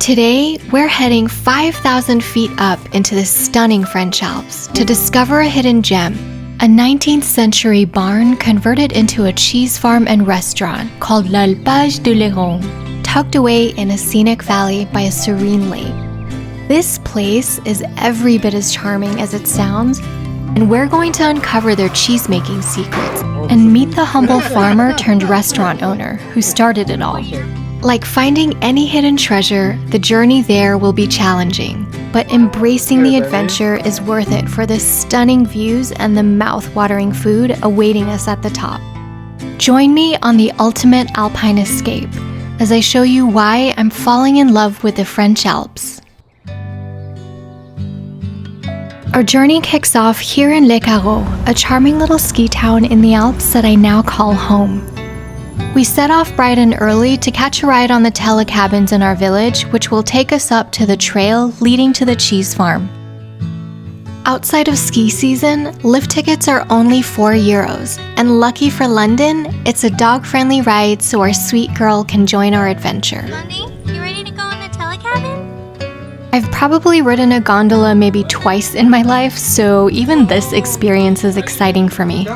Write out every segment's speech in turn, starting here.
Today, we're heading 5,000 feet up into the stunning French Alps to discover a hidden gem, a 19th century barn converted into a cheese farm and restaurant called l'Alpage de l'Héron, tucked away in a scenic valley by a serene lake. This place is every bit as charming as it sounds, and we're going to uncover their cheese-making secrets and meet the humble farmer turned restaurant owner who started it all. Like finding any hidden treasure, the journey there will be challenging, but embracing the adventure is worth it for the stunning views and the mouth-watering food awaiting us at the top. Join me on the ultimate Alpine escape as I show you why I'm falling in love with the French Alps. Our journey kicks off here in Les Carroz, a charming little ski town in the Alps that I now call home. We set off bright and early to catch a ride on the telecabins in our village, which will take us up to the trail leading to the cheese farm. Outside of ski season, lift tickets are only €4, and lucky for London, it's a dog-friendly ride so our sweet girl can join our adventure. Blondie, you ready to go on the telecabin? I've probably ridden a gondola maybe twice in my life, so even this experience is exciting for me.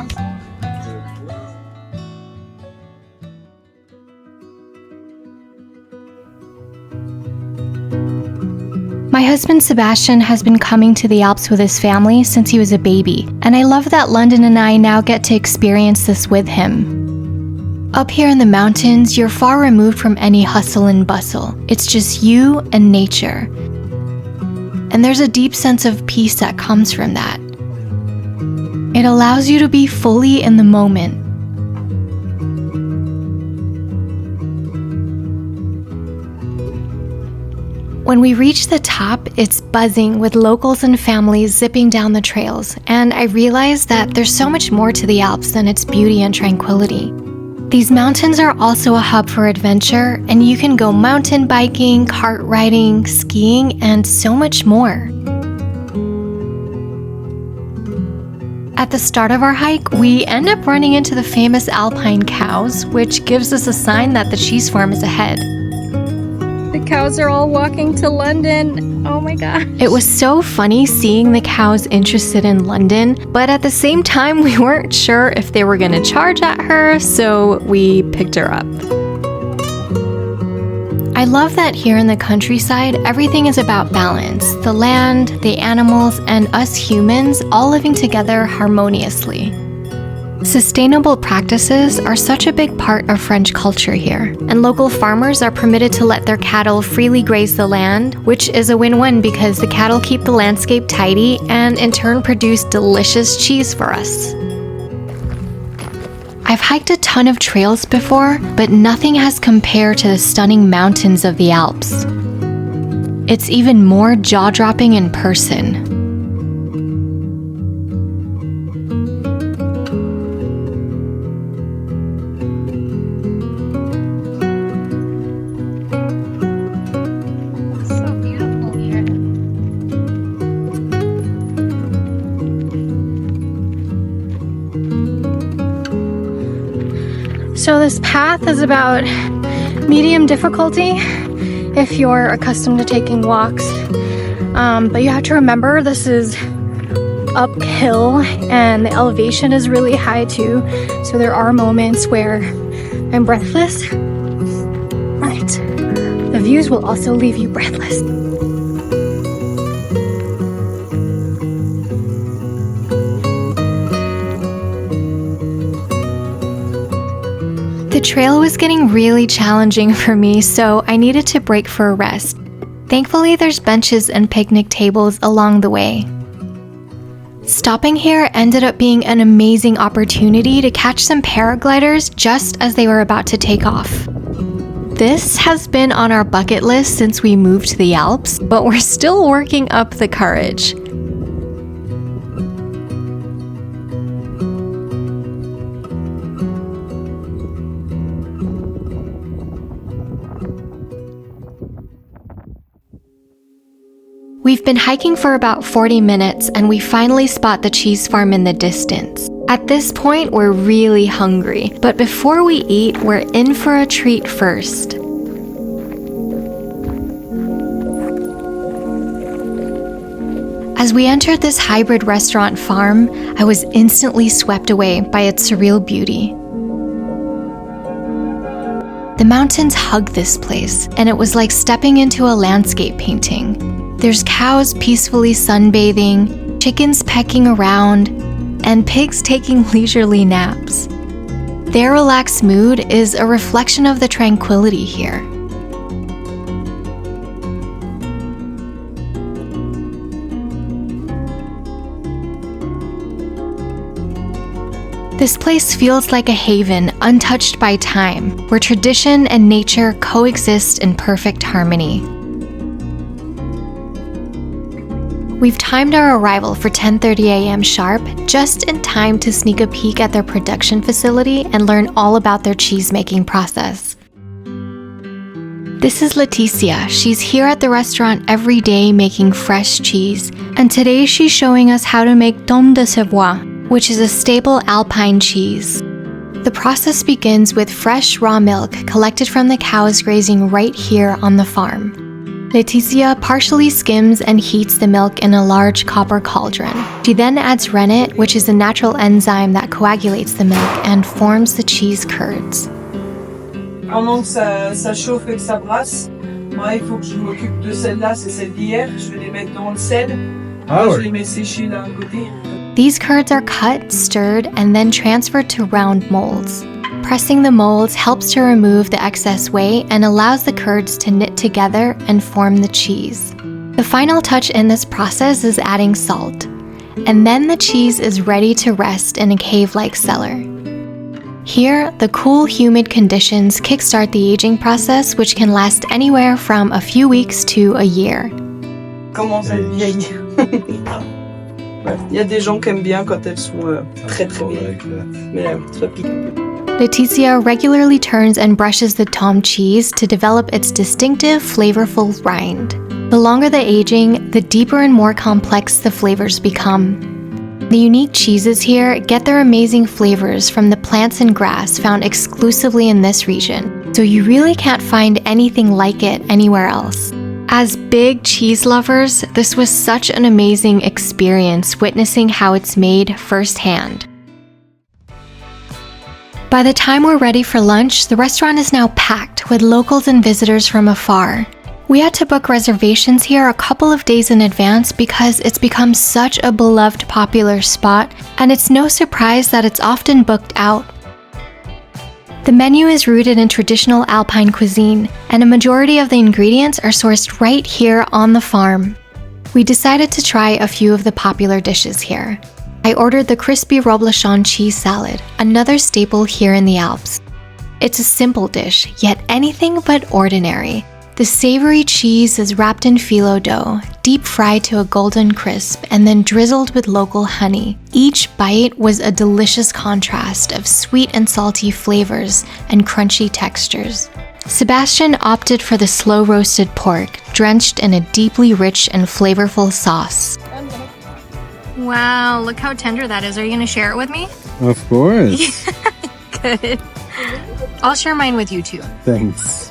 My husband Sebastian has been coming to the Alps with his family since he was a baby, and I love that London and I now get to experience this with him. Up here in the mountains, you're far removed from any hustle and bustle. It's just you and nature. And there's a deep sense of peace that comes from that. It allows you to be fully in the moment. When we reach the top, it's buzzing with locals and families zipping down the trails, and I realize that there's so much more to the Alps than its beauty and tranquility. These mountains are also a hub for adventure, and you can go mountain biking, kart riding, skiing, and so much more. At the start of our hike, we end up running into the famous Alpine cows, which gives us a sign that the cheese farm is ahead. The cows are all walking to London. Oh my gosh. It was so funny seeing the cows interested in London, but at the same time, we weren't sure if they were going to charge at her, so we picked her up. I love that here in the countryside, everything is about balance. The land, the animals, and us humans all living together harmoniously. Sustainable practices are such a big part of French culture here, and local farmers are permitted to let their cattle freely graze the land, which is a win-win because the cattle keep the landscape tidy and in turn produce delicious cheese for us. I've hiked a ton of trails before, but nothing has compared to the stunning mountains of the Alps. It's even more jaw-dropping in person. So this path is about medium difficulty if you're accustomed to taking walks. But you have to remember this is uphill and the elevation is really high too. So there are moments where I'm breathless. But the views will also leave you breathless. The trail was getting really challenging for me, so I needed to break for a rest. Thankfully, there's benches and picnic tables along the way. Stopping here ended up being an amazing opportunity to catch some paragliders just as they were about to take off. This has been on our bucket list since we moved to the Alps, but we're still working up the courage. We've been hiking for about 40 minutes and we finally spot the cheese farm in the distance. At this point, we're really hungry, but before we eat, we're in for a treat first. As we entered this hybrid restaurant farm, I was instantly swept away by its surreal beauty. The mountains hug this place, and it was like stepping into a landscape painting. There's cows peacefully sunbathing, chickens pecking around, and pigs taking leisurely naps. Their relaxed mood is a reflection of the tranquility here. This place feels like a haven untouched by time, where tradition and nature coexist in perfect harmony. We've timed our arrival for 10:30 a.m. sharp, just in time to sneak a peek at their production facility and learn all about their cheese-making process. This is Leticia. She's here at the restaurant every day making fresh cheese, and today she's showing us how to make tome de Savoie, which is a staple Alpine cheese. The process begins with fresh raw milk collected from the cows grazing right here on the farm. Leticia partially skims and heats the milk in a large copper cauldron. She then adds rennet, which is a natural enzyme that coagulates the milk and forms the cheese curds. Pendant que ça chauffe et que ça brasse, moi il faut que je m'occupe de celle-là, c'est celle d'hier. Je vais les mettre dans le sel. Je les mets sécher là à côté. These curds are cut, stirred, and then transferred to round molds. Pressing the molds helps to remove the excess whey and allows the curds to knit together and form the cheese. The final touch in this process is adding salt. And then the cheese is ready to rest in a cave-like cellar. Here, the cool, humid conditions kickstart the aging process, which can last anywhere from a few weeks to a year. Commence à être vieille. Il y a des gens qui aiment bien quand elles sont très très vieilles. Mais ça pique un peu. Leticia regularly turns and brushes the tome cheese to develop its distinctive, flavorful rind. The longer the aging, the deeper and more complex the flavors become. The unique cheeses here get their amazing flavors from the plants and grass found exclusively in this region, so you really can't find anything like it anywhere else. As big cheese lovers, this was such an amazing experience witnessing how it's made firsthand. By the time we're ready for lunch, the restaurant is now packed with locals and visitors from afar. We had to book reservations here a couple of days in advance because it's become such a beloved popular spot, and it's no surprise that it's often booked out. The menu is rooted in traditional Alpine cuisine, and a majority of the ingredients are sourced right here on the farm. We decided to try a few of the popular dishes here. I ordered the crispy reblochon cheese salad, another staple here in the Alps. It's a simple dish, yet anything but ordinary. The savory cheese is wrapped in phyllo dough, deep fried to a golden crisp, and then drizzled with local honey. Each bite was a delicious contrast of sweet and salty flavors and crunchy textures. Sebastian opted for the slow-roasted pork, drenched in a deeply rich and flavorful sauce. Wow, look how tender that is. Are you going to share it with me? Of course. Good. I'll share mine with you too. Thanks.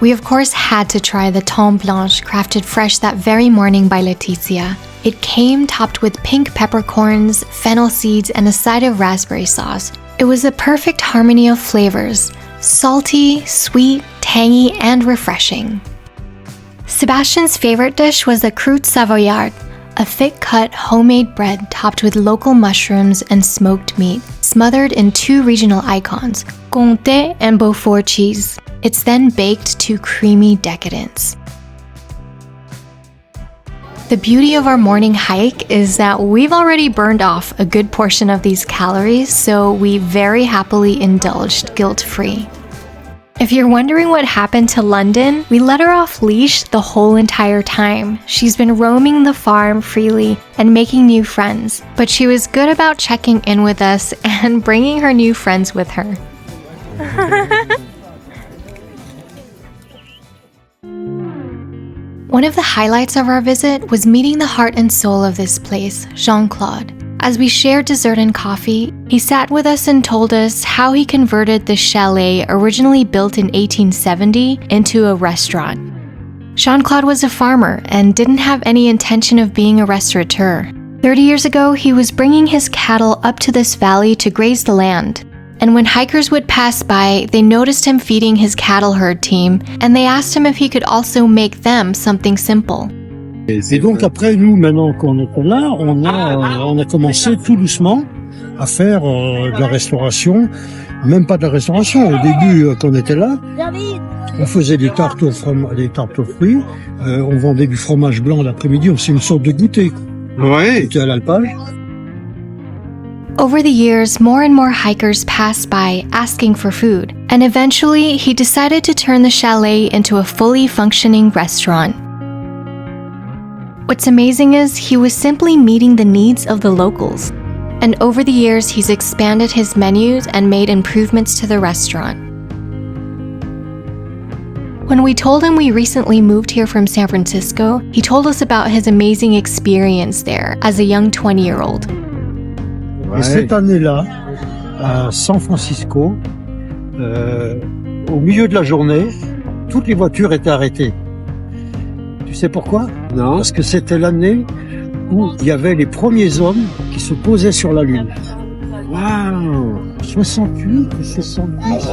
We of course had to try the thon blanche crafted fresh that very morning by Leticia. It came topped with pink peppercorns, fennel seeds, and a side of raspberry sauce. It was a perfect harmony of flavors, salty, sweet, tangy, and refreshing. Sebastian's favorite dish was the croûte savoyarde, a thick-cut homemade bread topped with local mushrooms and smoked meat, smothered in two regional icons, Comté and Beaufort cheese. It's then baked to creamy decadence. The beauty of our morning hike is that we've already burned off a good portion of these calories, so we very happily indulged guilt-free. If you're wondering what happened to London, we let her off leash the whole entire time. She's been roaming the farm freely and making new friends, but she was good about checking in with us and bringing her new friends with her. One of the highlights of our visit was meeting the heart and soul of this place, Jean Claude. As we shared dessert and coffee, he sat with us and told us how he converted the chalet originally built in 1870 into a restaurant. Jean Claude was a farmer and didn't have any intention of being a restaurateur. 30 years ago, he was bringing his cattle up to this valley to graze the land. And when hikers would pass by, they noticed him feeding his cattle herd team, and they asked him if he could also make them something simple. Et donc après, nous, maintenant qu'on est là, on a commencé tout doucement à faire de la restauration, même pas de la restauration. Au début, quand on était là, on faisait des tartes aux fruits, on vendait du fromage blanc l'après-midi, on faisait une sorte de goûter. Ouais. C'était à l'Alpine. Over the years, more and more hikers passed by asking for food, and eventually he decided to turn the chalet into a fully functioning restaurant. What's amazing is he was simply meeting the needs of the locals, and over the years he's expanded his menus and made improvements to the restaurant. When we told him we recently moved here from San Francisco, he told us about his amazing experience there as a young 20-year-old. Et cette année-là, à San Francisco, au milieu de la journée, toutes les voitures étaient arrêtées. Tu sais pourquoi? Non. Parce que c'était l'année où il y avait les premiers hommes qui se posaient sur la Lune. Waouh. 68 ou 70,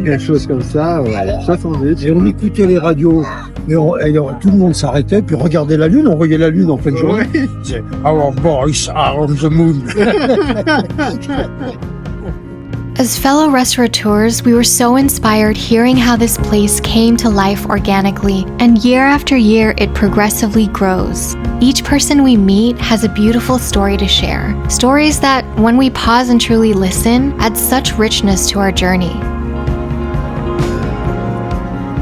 Quelque chose comme ça, ouais. 70. Et on écoutait les radios, et tout le monde s'arrêtait, puis regardait la Lune, on voyait la Lune en pleine journée. Ouais. On disait, Our boys are on the moon. As fellow restaurateurs, we were so inspired hearing how this place came to life organically, and year after year it progressively grows. Each person we meet has a beautiful story to share, stories that, when we pause and truly listen, add such richness to our journey.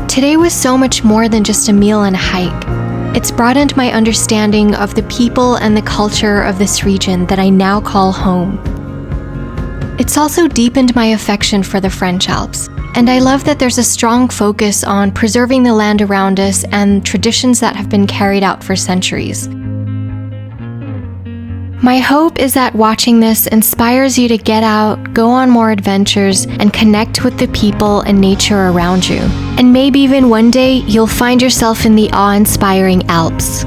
Today was so much more than just a meal and a hike. It's broadened my understanding of the people and the culture of this region that I now call home. It's also deepened my affection for the French Alps, and I love that there's a strong focus on preserving the land around us and traditions that have been carried out for centuries. My hope is that watching this inspires you to get out, go on more adventures, and connect with the people and nature around you. And maybe even one day you'll find yourself in the awe-inspiring Alps.